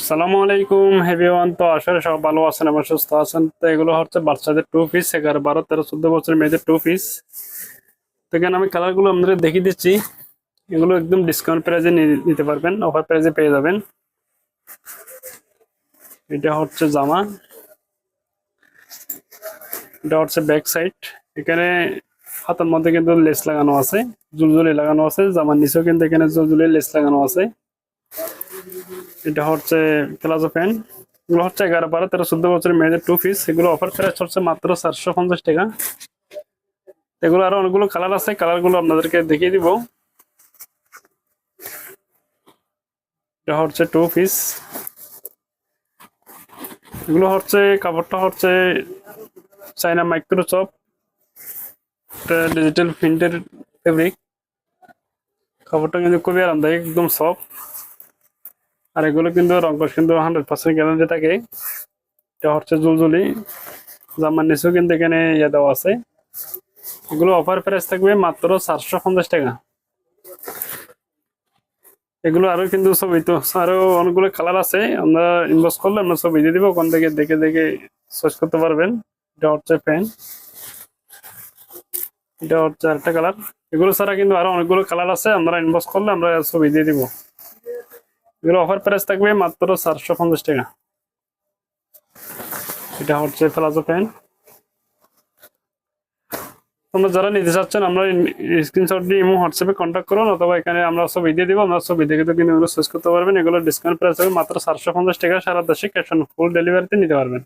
সালামু আলাইকুম এভরিওয়ান। তো আসলে সব ভালো আছেন এবং সুস্থ আছেন। তো এগুলো হচ্ছে বাচ্চাদের 2 পিস, 11, 12, 13, 14 বছরের মেয়েদের 2 পিস। তো এখানে আমি কালারগুলো আপনাদের দেখিয়ে দিচ্ছি। এগুলো একদম ডিসকাউন্ট প্রাইসে নিতে পারবেন, অফার প্রাইসে পেয়ে যাবেন। এটা হচ্ছে জামা, এটা হচ্ছে ব্যাক সাইড। এখানে হাতের মধ্যে কিন্তু লেস লাগানো আছে, জুলজুলি লাগানো আছে। জামার নিচেও কিন্তু এখানে জুলজুলি লেস লাগানো আছে। এটা হচ্ছে প্লাজো প্যান্ট। এগুলো হচ্ছে 11, 12, 13, 14 বছরের মেয়েদের 2 পিস। এগুলো অফার প্রাইস হচ্ছে মাত্র 450 টাকা। এগুলো আরো অনেকগুলো কালার আছে, কালারগুলো আপনাদেরকে দেখিয়ে দিব। এটা হচ্ছে 2 পিস। এগুলো হচ্ছে কাপড়টা হচ্ছে চাইনা মাইক্রোচপ, ডিজিটাল প্রিন্টের ফেব্রিক। কাপড়টা কিন্তু খুবই আরামদায়ক, একদম সফট। আর এগুলো কিন্তু রংকশ কিন্তু 100% গ্যারান্টি থাকে। এটা হচ্ছে জুলজুলি। জামার নিচেও কিন্তু এখানে ইয়ে দেওয়া আছে। এগুলো অফার প্রাইস থাকবে মাত্র 450 টাকা। এগুলো আরো কিন্তু ছবি তো আরো অনেকগুলো কালার আছে, আমরা ইনবক্স করলে আমরা ছবি দিয়ে দিব, ওখান থেকে দেখে দেখে চয়েস করতে পারবেন। এটা হচ্ছে প্যান্ট, এটা হচ্ছে আরেকটা কালার। এগুলো ছাড়া কিন্তু আরো অনেকগুলো কালার আছে, আমরা ইনবক্স করলে আমরা ছবি দিয়ে দিব। এগুলো অফার প্রাইস থাকবে মাত্র 450 টাকা। এটা হচ্ছে প্লাজো প্যান্ট। তোমরা যারা নিতে চাচ্ছেন আমরা স্ক্রিনশট দিয়ে ইমো হোয়াটসঅ্যাপে কন্ট্যাক্ট করুন, অথবা এখানে আমরা ছবি দিয়ে দিব, আমরা ছবি দেখে তো কিন্তু এগুলো চয়েস করতে পারবেন। এগুলো ডিসকাউন্ট প্রাইস হবে মাত্র 450 টাকা। সারা দেশে ক্যাশ অন ফুল ডেলিভারিতে নিতে পারবেন।